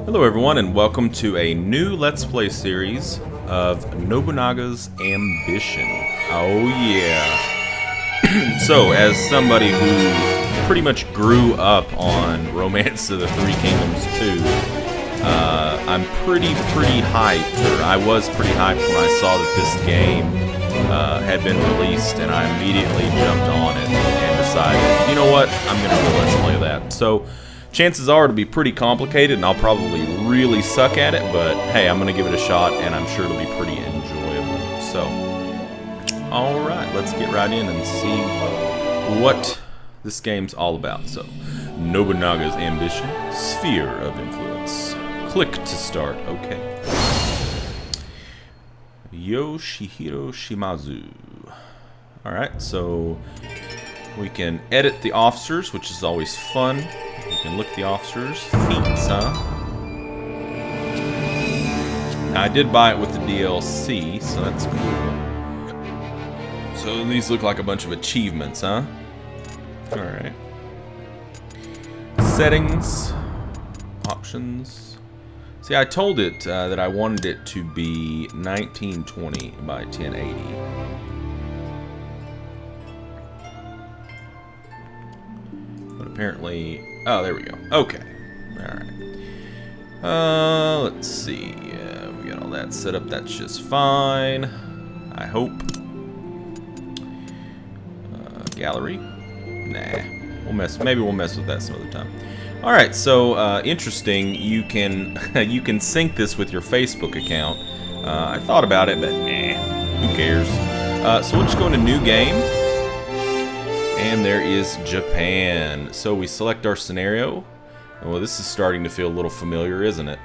Hello everyone and welcome to a new Let's Play series of Nobunaga's Ambition. Oh yeah. So, as somebody who pretty much grew up on Romance of the Three Kingdoms 2, I'm pretty hyped, or I was pretty hyped when I saw that this game had been released, and I immediately jumped on it and decided, you know what, I'm going to go Let's Play that. So, chances are it'll be pretty complicated, and I'll probably really suck at it, but hey, I'm going to give it a shot, and I'm sure it'll be pretty enjoyable. So, alright, let's get right in and see what this game's all about. So, Nobunaga's Ambition, Sphere of Influence. Click to start, okay. Yoshihiro Shimazu. Alright, so we can edit the officers, which is always fun. We can look at the officers' feats, huh? Now, I did buy it with the DLC, so that's cool. So these look like a bunch of achievements, huh? Alright. Settings. Options. See, I told it that I wanted it to be 1920 by 1080. But apparently... Oh, there we go. Okay. Alright. Let's see. We got all that set up. That's just fine. I hope. Gallery? Nah. Maybe we'll mess with that some other time. Alright, so, interesting. You can sync this with your Facebook account. I thought about it, but nah. Who cares? So we'll just go into New Game. And there is Japan. So we select our scenario. Well, this is starting to feel a little familiar, isn't it?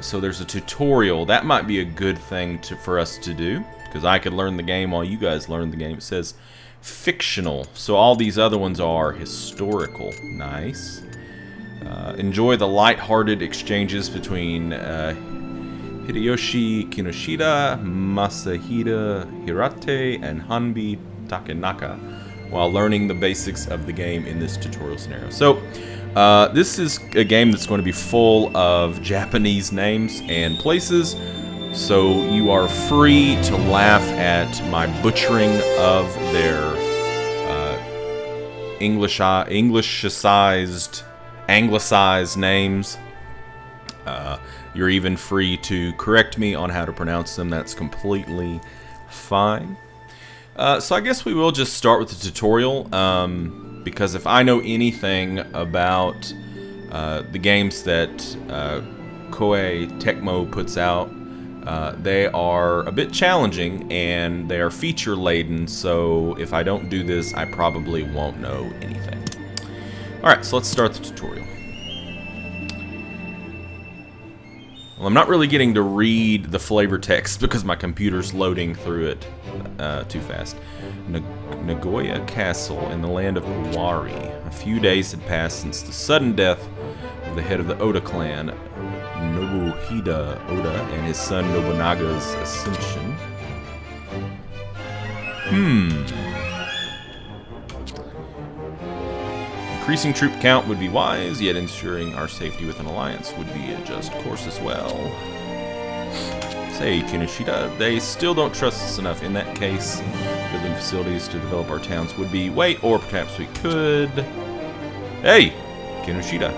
So there's a tutorial. That might be a good thing for us to do, because I could learn the game while you guys learn the game. It says fictional. So all these other ones are historical. Nice. Enjoy the light-hearted exchanges between Hideyoshi Kinoshita, Masahida Hirate, and Hanbi Takenaka, while learning the basics of the game in this tutorial scenario. So, this is a game that's going to be full of Japanese names and places, so you are free to laugh at my butchering of their anglicized names. You're even free to correct me on how to pronounce them. That's completely fine. So I guess we will just start with the tutorial, because if I know anything about the games that Koei Tecmo puts out, they are a bit challenging and they are feature-laden, so if I don't do this, I probably won't know anything. Alright, so let's start the tutorial. Well, I'm not really getting to read the flavor text because my computer's loading through it too fast. Nagoya Castle in the land of Owari. A few days had passed since the sudden death of the head of the Oda clan, Nobuhide Oda, and his son Nobunaga's ascension. Increasing troop count would be wise, yet ensuring our safety with an alliance would be a just course as well. Say, Kinoshita, they still don't trust us enough. In that case, building facilities to develop our towns would be... Wait, or perhaps we could... Hey, Kinoshita.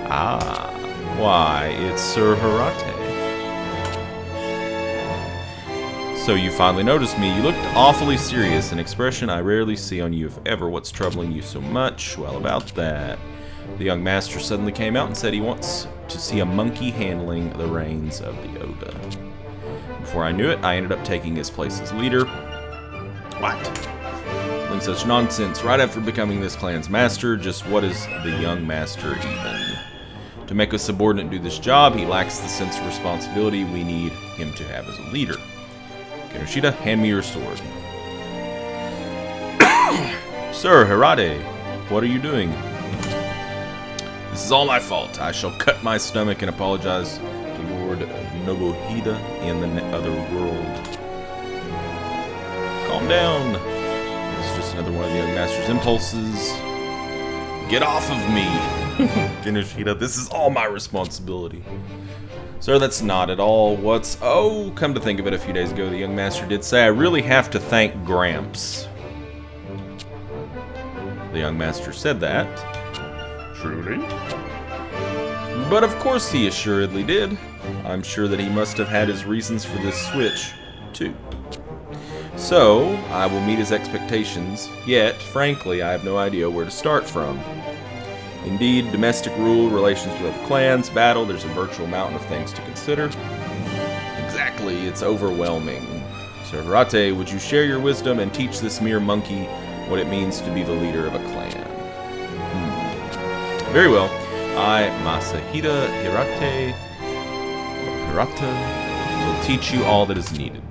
Ah, why, it's Sir Hirate. So you finally noticed me. You looked awfully serious, an expression I rarely see on you, if ever. What's troubling you so much? Well, about that. The young master suddenly came out and said he wants to see a monkey handling the reins of the Oda. Before I knew it, I ended up taking his place as leader. What? Doing such nonsense right after becoming this clan's master. Just what is the young master even? To make a subordinate do this job, he lacks the sense of responsibility we need him to have as a leader. Kinoshita, hand me your sword. Sir Hirate, what are you doing? This is all my fault. I shall cut my stomach and apologize to Lord Nobuhide in the other world. Calm down. It's just another one of the young master's impulses. Get off of me. Kinoshita, this is all my responsibility. Sir, that's not at all what's... Oh, come to think of it, a few days ago, the young master did say I really have to thank Gramps. The young master said that. Truly? But of course he assuredly did. I'm sure that he must have had his reasons for this switch, too. So, I will meet his expectations, yet, frankly, I have no idea where to start from. Indeed, domestic rule, relations with other clans, battle, there's a virtual mountain of things to consider. Exactly, it's overwhelming. Sir Hirate, would you share your wisdom and teach this mere monkey what it means to be the leader of a clan? Very well. I, Masahida Hirata, will teach you all that is needed.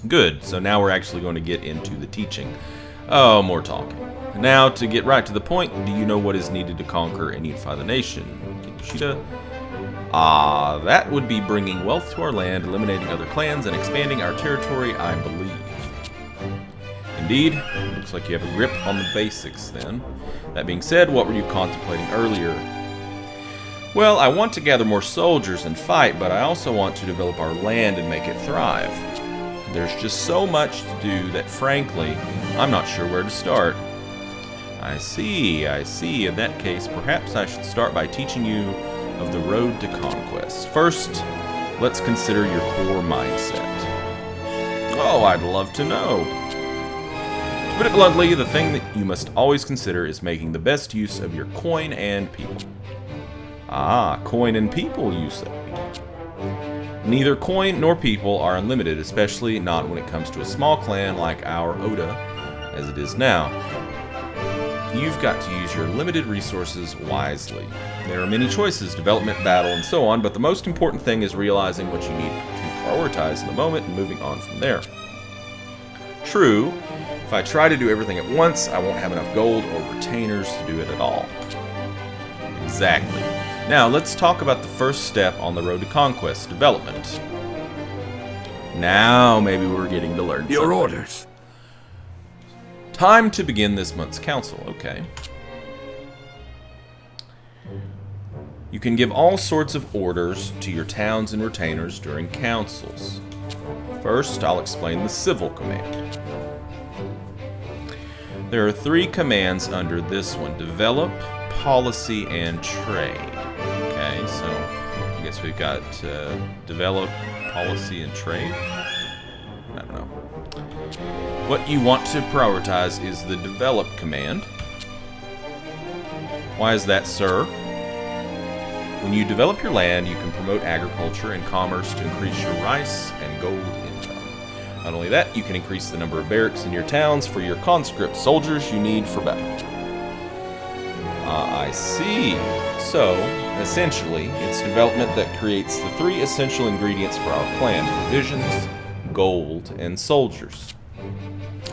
Good, so now we're actually going to get into the teaching. Oh, more talking. Now, to get right to the point, do you know what is needed to conquer and unify the nation? Kinoshita? That would be bringing wealth to our land, eliminating other clans, and expanding our territory, I believe. Indeed, looks like you have a grip on the basics then. That being said, what were you contemplating earlier? Well, I want to gather more soldiers and fight, but I also want to develop our land and make it thrive. There's just so much to do that, frankly, I'm not sure where to start. I see. In that case, perhaps I should start by teaching you of the road to conquest. First, let's consider your core mindset. Oh, I'd love to know. To put it bluntly, the thing that you must always consider is making the best use of your coin and people. Coin and people, you say? Neither coin nor people are unlimited, especially not when it comes to a small clan like our Oda, as it is now. You've got to use your limited resources wisely. There are many choices, development, battle, and so on, but the most important thing is realizing what you need to prioritize in the moment and moving on from there. True, if I try to do everything at once, I won't have enough gold or retainers to do it at all. Exactly. Now, let's talk about the first step on the road to conquest, development. Now, maybe we're getting to learn your something. orders. Time to begin this month's council, okay. You can give all sorts of orders to your towns and retainers during councils. First, I'll explain the civil command. There are 3 commands under this one: develop, policy, and trade. Okay, so I guess we've got develop, policy, and trade. I don't know. What you want to prioritize is the develop command. Why is that, sir? When you develop your land, you can promote agriculture and commerce to increase your rice and gold income. Not only that, you can increase the number of barracks in your towns for your conscript soldiers you need for battle. I see. So, essentially, it's development that creates the 3 essential ingredients for our clan: provisions, gold, and soldiers.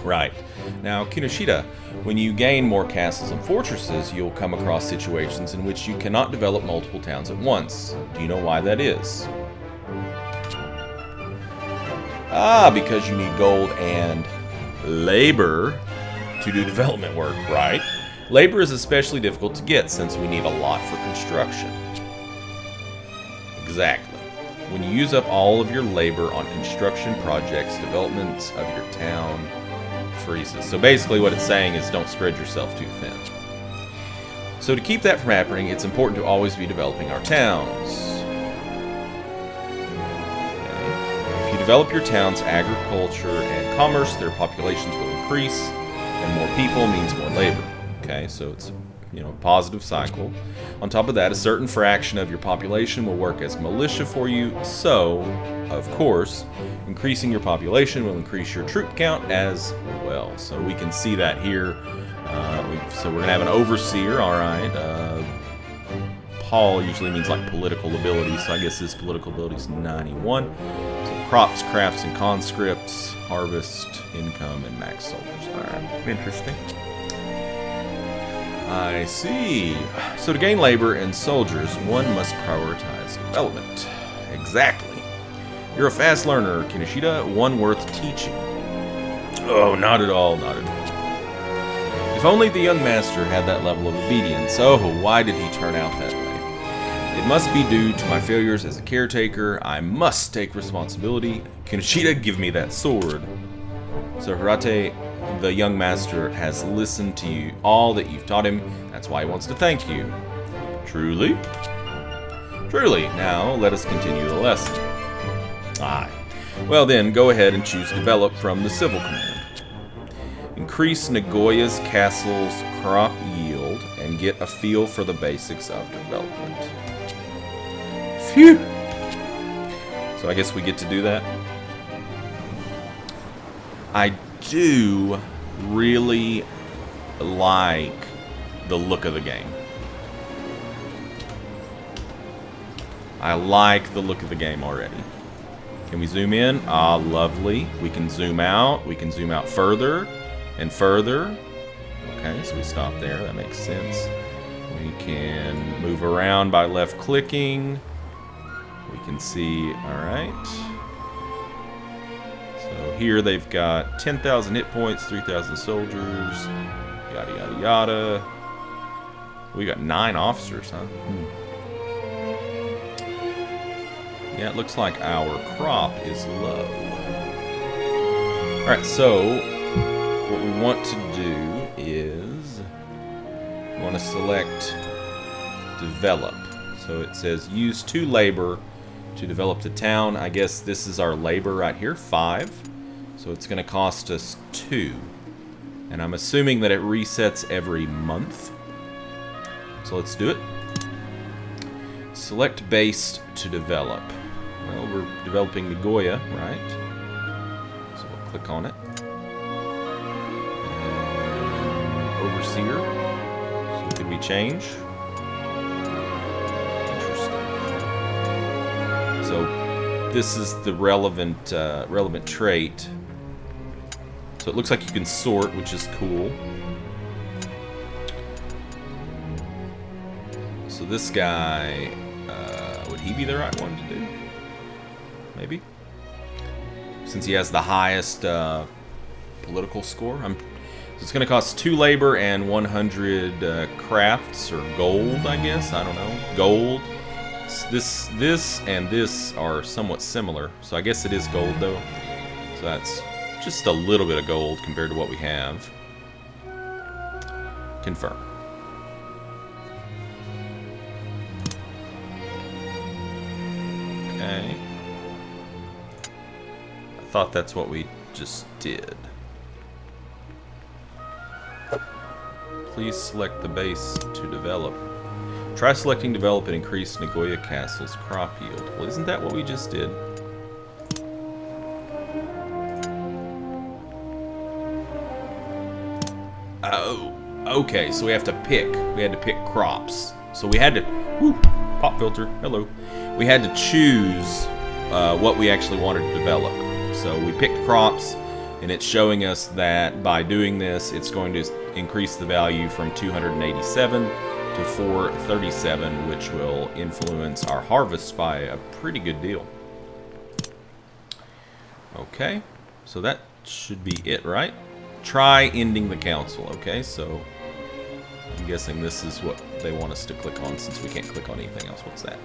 Right. Now, Kinoshita, when you gain more castles and fortresses, you'll come across situations in which you cannot develop multiple towns at once. Do you know why that is? Because you need gold and labor to do development work, right? Labor is especially difficult to get since we need a lot for construction. Exactly. When you use up all of your labor on construction projects, developments of your town freezes. So basically what it's saying is don't spread yourself too thin. So to keep that from happening, it's important to always be developing our towns. Okay. If you develop your town's agriculture and commerce, their populations will increase, and more people means more labor. Okay, so it's a positive cycle. On top of that, a certain fraction of your population will work as militia for you, so, of course, increasing your population will increase your troop count as well. So we can see that here. So we're going to have an overseer, alright. Paul usually means like political ability, so I guess this political ability is 91. So crops, crafts, and conscripts, harvest, income, and max soldiers. Alright, interesting. I see. So to gain labor and soldiers, one must prioritize development. Exactly. You're a fast learner, Kinoshita, one worth teaching. Oh, not at all, not at all. If only the young master had that level of obedience. Oh, why did he turn out that way? It must be due to my failures as a caretaker. I must take responsibility. Kinoshita, give me that sword. So Hirate, the young master, has listened to you, all that you've taught him. That's why he wants to thank you. Truly? Truly. Now, let us continue the lesson. Aye. Well then, go ahead and choose Develop from the Civil Command. Increase Nagoya's castle's crop yield and get a feel for the basics of development. Phew! So I guess we get to do that. I do really like the look of the game. I like the look of the game already. Can we zoom in? Ah, lovely. We can zoom out. We can zoom out further and further. Okay, so we stop there. That makes sense. We can move around by left clicking. We can see, all right. So here they've got 10,000 hit points, 3,000 soldiers, yada, yada, yada. We got 9 officers, huh? Yeah, it looks like our crop is low. Alright, so what we want to do is we want to select Develop. So it says use 2 labor to develop the town. I guess this is our labor right here, 5. So it's going to cost us 2. And I'm assuming that it resets every month. So let's do it. Select base to develop. Well, we're developing Nagoya, right? So we'll click on it. And Overseer. So could we change? Interesting. So this is the relevant trait. So it looks like you can sort, which is cool. So this guy, would he be the right one to do? Maybe? Since he has the highest political score. So it's going to cost 2 labor and 100 crafts, or gold, I guess. I don't know. Gold. This and this are somewhat similar. So I guess it is gold, though. So that's just a little bit of gold compared to what we have. Confirm. Okay. I thought that's what we just did. Please select the base to develop. Try selecting develop and increase Nagoya Castle's crop yield. Well, isn't that what we just did? Oh, okay, so we have to pick. We had to pick crops. So we had to... Whoo, pop filter, hello. We had to choose what we actually wanted to develop. So we picked crops, and it's showing us that by doing this, it's going to increase the value from 287 to 437, which will influence our harvest by a pretty good deal. Okay, so that should be it, right? Try ending the council. Okay, so I'm guessing this is what they want us to click on since we can't click on anything else. What's that?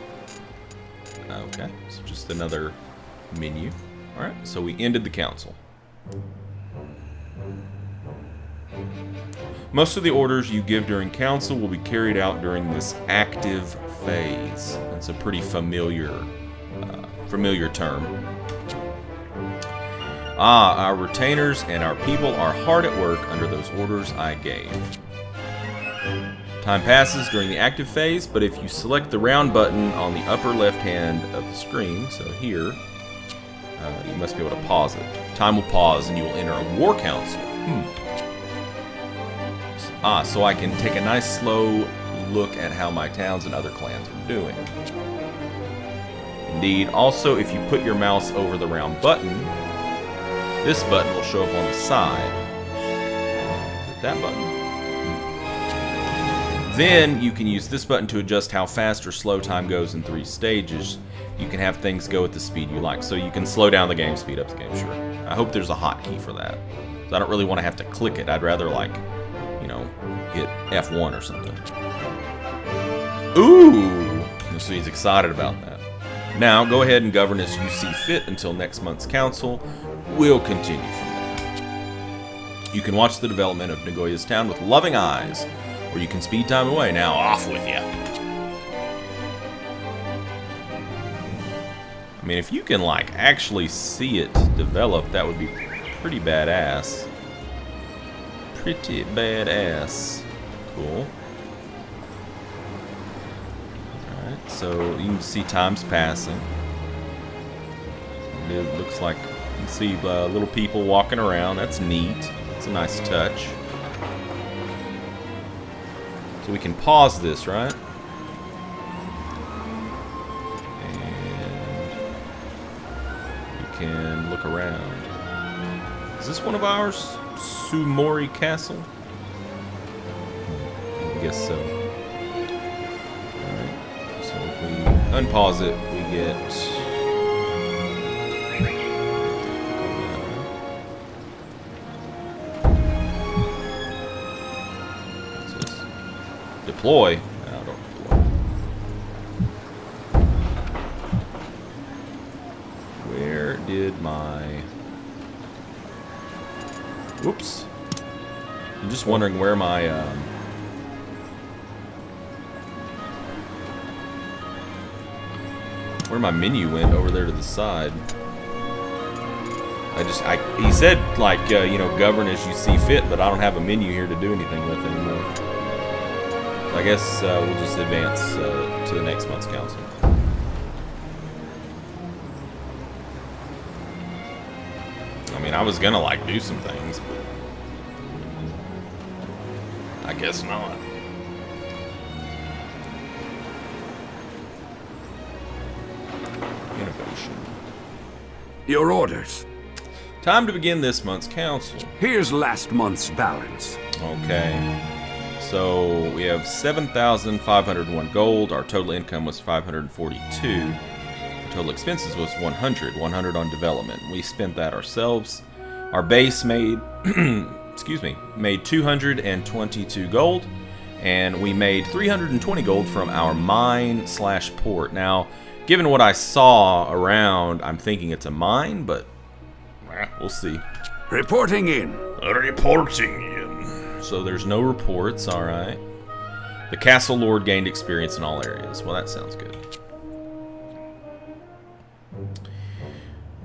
Okay, so just another menu. Alright, so we ended the council. Most of the orders you give during council will be carried out during this active phase. That's a pretty familiar term. Ah, our retainers and our people are hard at work under those orders I gave. Time passes during the active phase, but if you select the round button on the upper left hand of the screen, so here, you must be able to pause it. Time will pause and you will enter a war council. So I can take a nice slow look at how my towns and other clans are doing. Indeed, also if you put your mouse over the round button, this button will show up on the side. Is it that button? Then you can use this button to adjust how fast or slow time goes in 3 stages. You can have things go at the speed you like. So you can slow down the game, speed up the game, sure. I hope there's a hotkey for that. I don't really want to have to click it. I'd rather, like, know, hit F1 or something. Ooh! So he's excited about that. Now, go ahead and govern as you see fit until next month's council. We'll continue from there. You can watch the development of Nagoya's town with loving eyes, or you can speed time away. Now, off with you. I mean, if you can, like, actually see it develop, that would be pretty badass. Pretty badass. Cool. Alright, so you can see time's passing. It looks like you can see little people walking around. That's neat. It's a nice touch. So we can pause this, right? Can look around. Is this one of ours? Sumori Castle? I guess so. Alright. So if we unpause it, we get... What's this? Deploy. No, don't deploy. Where did my... Whoops. I'm just wondering where my, where my menu went over there to the side. He said, like, you know, govern as you see fit, but I don't have a menu here to do anything with anymore. So I guess we'll just advance to the next month's council. I mean, I was gonna, like, do some things, but I guess not. Innovation. Your orders. Time to begin this month's council. Here's last month's balance. Okay. So we have 7,501 gold. Our total income was 542. Total expenses was 100 on development. We spent that ourselves. Our base made excuse me, made 222 gold, and we made 320 gold from our mine/port. Now, given what I saw around, I'm thinking it's a mine, but we'll see. Reporting in. Reporting in. So there's no reports, all right. The castle lord gained experience in all areas. Well, that sounds good.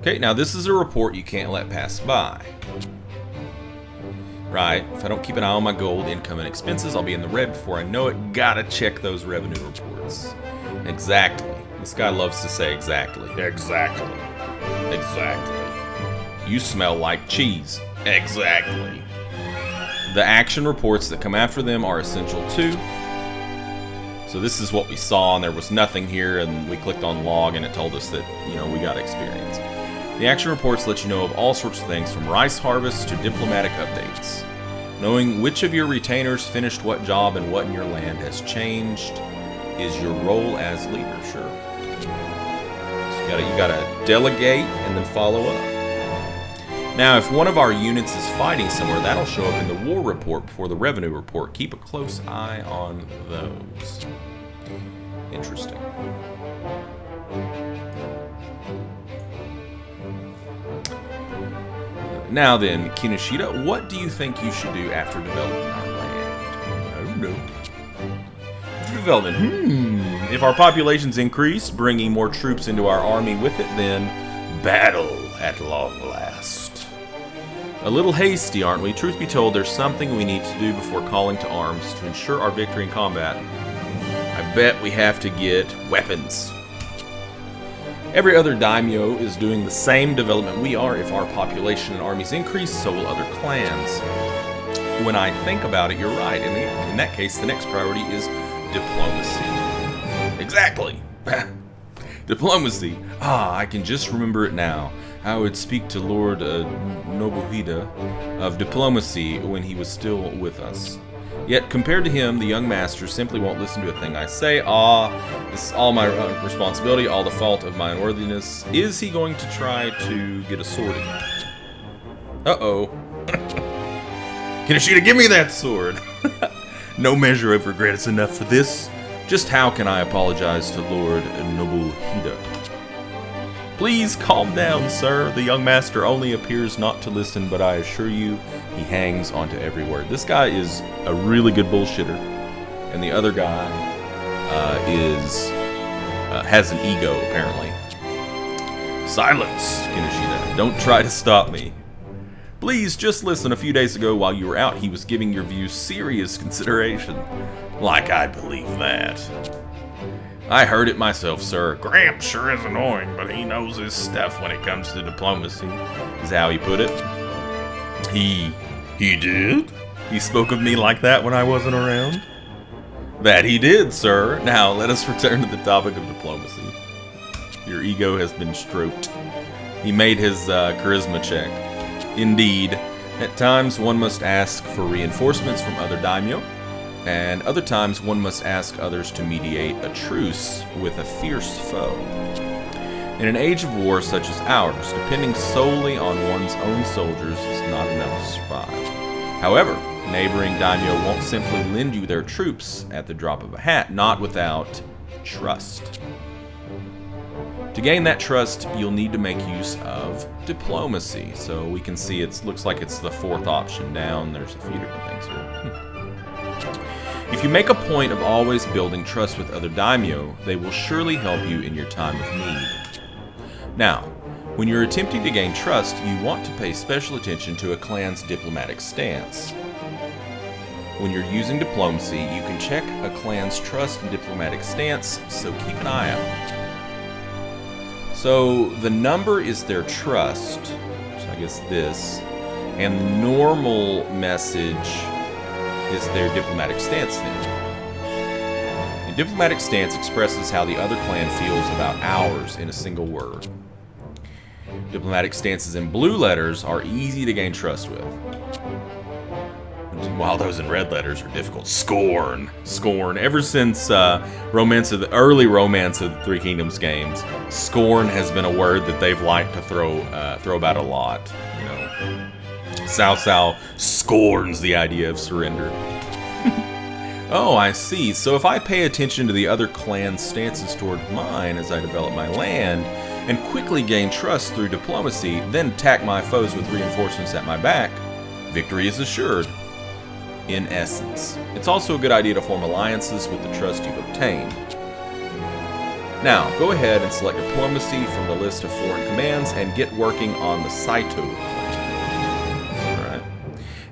Okay, now this is a report you can't let pass by. Right, if I don't keep an eye on my gold, income, and expenses, I'll be in the red before I know it. Gotta check those revenue reports. Exactly. This guy loves to say exactly. Exactly. Exactly. You smell like cheese. Exactly. The action reports that come after them are essential too. So this is what we saw, and there was nothing here, and we clicked on log, and it told us that, you know, we got experience. The action reports let you know of all sorts of things, from rice harvests to diplomatic updates. Knowing which of your retainers finished what job and what in your land has changed is your role as leader, sure. So you gotta delegate and then follow up. Now, if one of our units is fighting somewhere, that'll show up in the war report before the revenue report. Keep a close eye on those. Interesting. Now then, Kinoshita, what do you think you should do after developing our land? I don't know. After development, if our populations increase, bringing more troops into our army with it, then battle at long last. A little hasty, aren't we? Truth be told, there's something we need to do before calling to arms to ensure our victory in combat. I bet we have to get weapons. Every other daimyo is doing the same development we are. If our population and armies increase, so will other clans. When I think about it, you're right. In that case, the next priority is diplomacy. Exactly. Diplomacy. Ah, I can just remember it now. I would speak to Lord Nobunaga of diplomacy when he was still with us. Yet, compared to him, the young master simply won't listen to a thing I say. This is all my responsibility, all the fault of my unworthiness. Is he going to try to get a sword again? Uh-oh. Kinoshita, give me that sword! No measure of regret is enough for this. Just how can I apologize to Lord Nobunaga? Please calm down, sir. The young master only appears not to listen, but I assure you, he hangs onto every word. This guy is a really good bullshitter, and the other guy has an ego, apparently. Silence, Kinoshita. Don't try to stop me. Please, just listen. A few days ago, while you were out, he was giving your views serious consideration. Like I believe that. I heard it myself, sir. Gramps sure is annoying, but he knows his stuff when it comes to diplomacy, is how he put it. He did? He spoke of me like that when I wasn't around? That he did, sir. Now, let us return to the topic of diplomacy. Your ego has been stroked. He made his charisma check. Indeed, at times one must ask for reinforcements from other daimyo, and other times one must ask others to mediate a truce with a fierce foe. In an age of war such as ours, depending solely on one's own soldiers is not enough to survive. However, neighboring daimyo won't simply lend you their troops at the drop of a hat, not without trust. To gain that trust, you'll need to make use of diplomacy. So we can see it looks like it's the fourth option down. There's a few different things here. If you make a point of always building trust with other daimyo, they will surely help you in your time of need. Now, when you're attempting to gain trust, you want to pay special attention to a clan's diplomatic stance. When you're using diplomacy, you can check a clan's trust and diplomatic stance, so keep an eye out. So the number is their trust, so I guess this, and the normal message is their diplomatic stance then. The diplomatic stance expresses how the other clan feels about ours in a single word. Diplomatic stances in blue letters are easy to gain trust with, while those in red letters are difficult. Scorn. Scorn. Ever since early Romance of the Three Kingdoms games, scorn has been a word that they've liked to throw about a lot. You know, Cao Cao scorns the idea of surrender. Oh, I see. So if I pay attention to the other clan's stances toward mine as I develop my land, and quickly gain trust through diplomacy, then attack my foes with reinforcements at my back, victory is assured. In essence. It's also a good idea to form alliances with the trust you've obtained. Now, go ahead and select diplomacy from the list of foreign commands and get working on the Saito clan. Alright.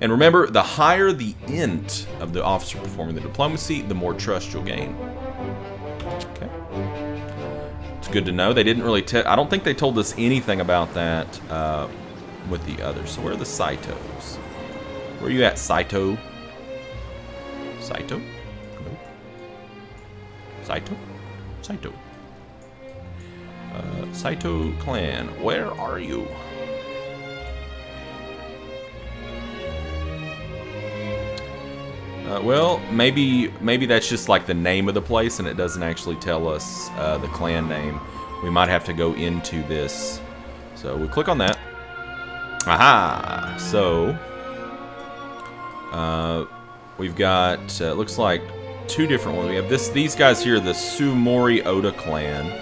And remember, the higher the int of the officer performing the diplomacy, the more trust you'll gain. Okay. It's good to know. They didn't really I don't think they told us anything about that with the others. So where are the Saitos? Where are you at, Saito? Saito? No. Saito? Saito. Saito clan, where are you? Well, maybe that's just like the name of the place and it doesn't actually tell us the clan name. We might have to go into this. So we'll click on that. Aha! So we've got, looks like two different ones. We have these guys here, the Sumori Oda clan.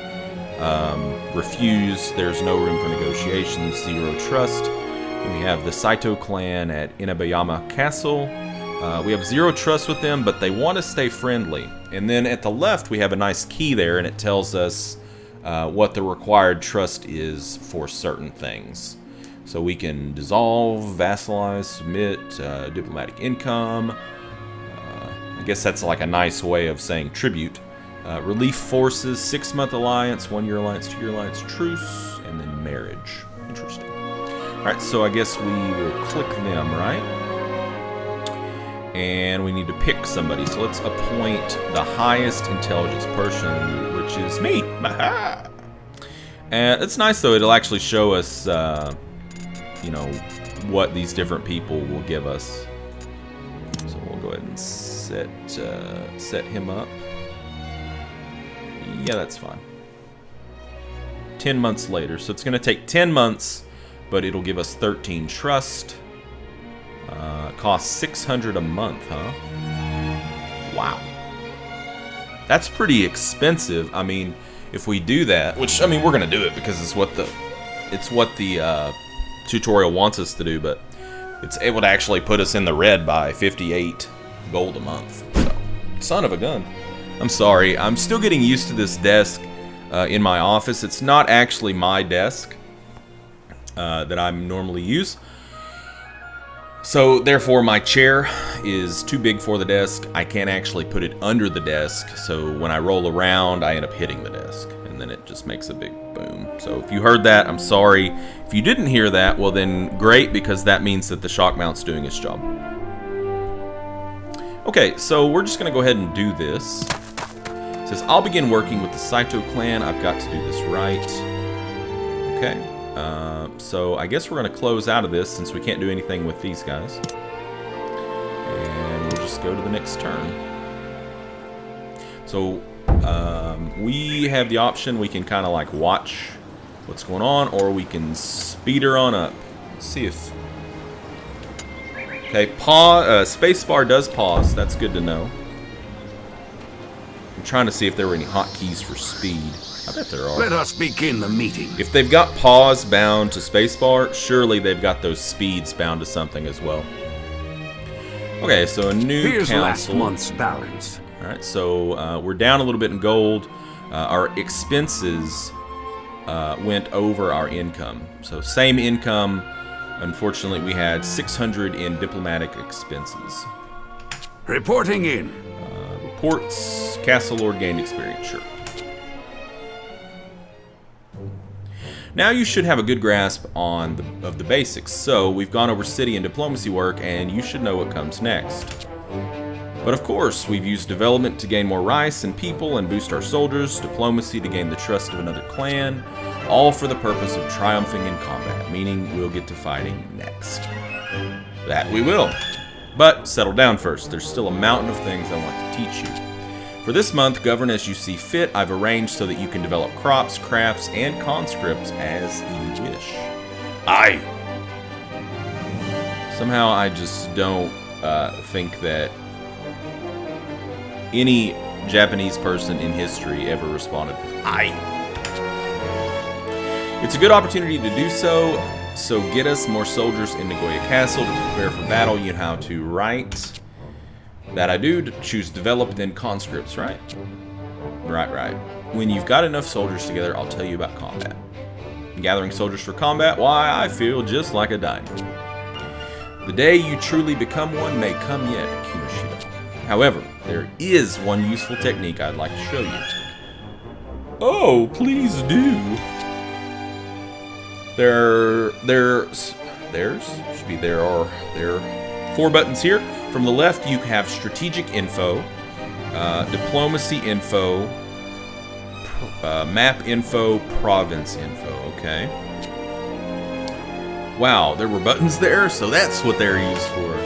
Refuse, there's no room for negotiations, 0 trust. And we have the Saito clan at Inabayama Castle. We have 0 trust with them, but they want to stay friendly. And then at the left, we have a nice key there, and it tells us what the required trust is for certain things. So we can dissolve, vassalize, submit, diplomatic income. I guess that's like a nice way of saying tribute. Relief forces, 6-month alliance, 1-year alliance, 2-year alliance, truce, and then marriage. Interesting. Alright, so I guess we will click them, right? And we need to pick somebody. So let's appoint the highest intelligence person, which is me. And it's nice though, it'll actually show us you know, what these different people will give us. So we'll go ahead and set him up. Yeah, that's fine. 10 months later. So it's going to take 10 months, but it'll give us 13 trust. Costs 600 a month, huh? Wow. That's pretty expensive. I mean, if we do that, which, I mean, we're going to do it because it's what the tutorial wants us to do, but it's able to actually put us in the red by 58 gold a month. So, son of a gun. I'm sorry. I'm still getting used to this desk in my office. It's not actually my desk that I normally use. So, therefore, my chair is too big for the desk. I can't actually put it under the desk. So, when I roll around, I end up hitting the desk. And then it just makes a big boom. So, if you heard that, I'm sorry. If you didn't hear that, well then, great, because that means that the shock mount's doing its job. Okay, so we're just going to go ahead and do this. It says, I'll begin working with the Saito clan. I've got to do this right. Okay. So I guess we're going to close out of this since we can't do anything with these guys. And we'll just go to the next turn. So we have the option, we can kind of like watch what's going on, or we can speed her on up. Let's see if... Okay, spacebar does pause. That's good to know. I'm trying to see if there were any hotkeys for speed. I bet there are. Let us begin the meeting. If they've got pause bound to spacebar, surely they've got those speeds bound to something as well. Okay, so a new Here's council. last month's balance. All right, so we're down a little bit in gold. Our expenses went over our income. So same income. Unfortunately, we had 600 in diplomatic expenses. Reporting in. Reports. Castle Lord gained experience. Sure. Now you should have a good grasp of the basics. So we've gone over city and diplomacy work, and you should know what comes next. But of course, we've used development to gain more rice and people and boost our soldiers, diplomacy to gain the trust of another clan, all for the purpose of triumphing in combat, meaning we'll get to fighting next. That we will. But settle down first. There's still a mountain of things I want to teach you. For this month, govern as you see fit. I've arranged so that you can develop crops, crafts, and conscripts as you wish. Aye. Somehow I just don't think that any Japanese person in history ever responded with aye. It's a good opportunity to do so. So get us more soldiers in Nagoya Castle to prepare for battle. You know how to write. That I do. To choose develop, then conscripts, right? Right. When you've got enough soldiers together, I'll tell you about combat. Gathering soldiers for combat, why, I feel just like a dinosaur. The day you truly become one may come yet, Kinoshita. However, there is one useful technique I'd like to show you. Oh, please do. There are 4 buttons here. From the left, you have strategic info, diplomacy info, map info, province info. Okay. Wow, there were buttons there, so that's what they're used for.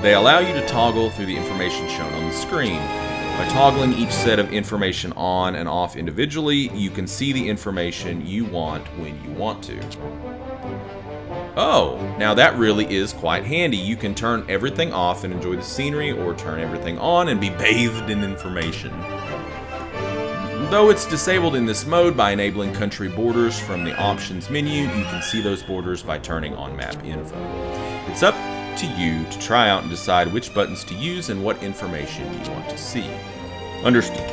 They allow you to toggle through the information shown on the screen. By toggling each set of information on and off individually, you can see the information you want when you want to. Oh, now that really is quite handy. You can turn everything off and enjoy the scenery, or turn everything on and be bathed in information. Though it's disabled in this mode by enabling country borders from the options menu, you can see those borders by turning on map info. It's up to you to try out and decide which buttons to use and what information you want to see. Understood.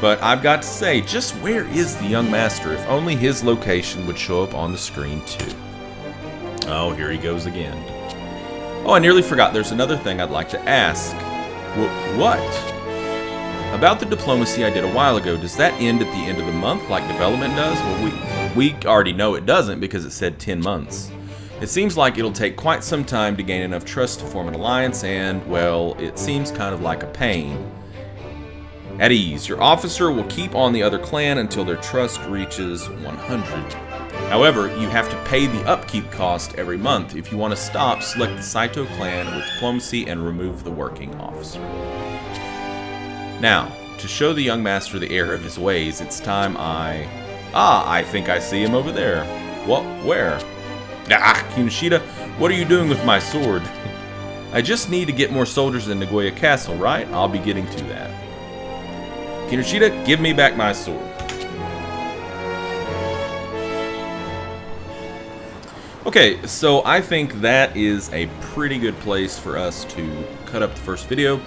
But I've got to say, just where is the young master? If only his location would show up on the screen too. Oh, here he goes again. Oh, I nearly forgot. There's another thing I'd like to ask. What? About the diplomacy I did a while ago, does that end at the end of the month like development does? Well, we already know it doesn't because it said 10 months. It seems like it'll take quite some time to gain enough trust to form an alliance, and, well, it seems kind of like a pain. At ease, your officer will keep on the other clan until their trust reaches 100. However, you have to pay the upkeep cost every month. If you want to stop, select the Saito clan with diplomacy and remove the working officer. Now, to show the young master the error of his ways, it's time I think I see him over there. What? Where? Ah, Kinoshita, what are you doing with my sword? I just need to get more soldiers in Nagoya Castle, right? I'll be getting to that. Kinoshita, give me back my sword. Okay, so I think that is a pretty good place for us to cut up the first video.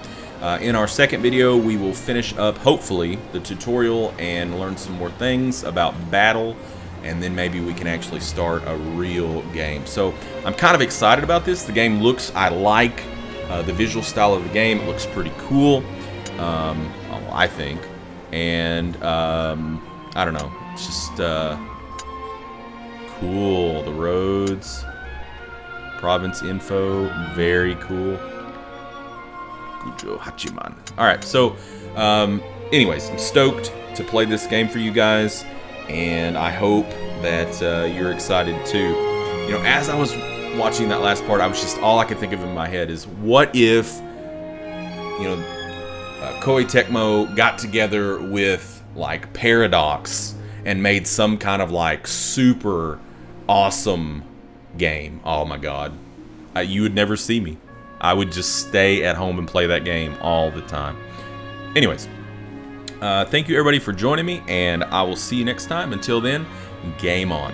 In our second video, we will finish up, hopefully, the tutorial and learn some more things about battle, and then maybe we can actually start a real game. So I'm kind of excited about this. The game looks, I like the visual style of the game. It looks pretty cool, I think. And I don't know, it's just cool. The roads, province info, very cool. Gujo Hachiman. Alright, so anyways, I'm stoked to play this game for you guys, and I hope that you're excited too. You know, as I was watching that last part, I was just, all I could think of in my head is, what if, you know, Koei Tecmo got together with like Paradox and made some kind of like super awesome game. Oh my god, you would never see me. I would just stay at home and play that game all the time. Anyways, thank you everybody for joining me, and I will see you next time. Until then, game on.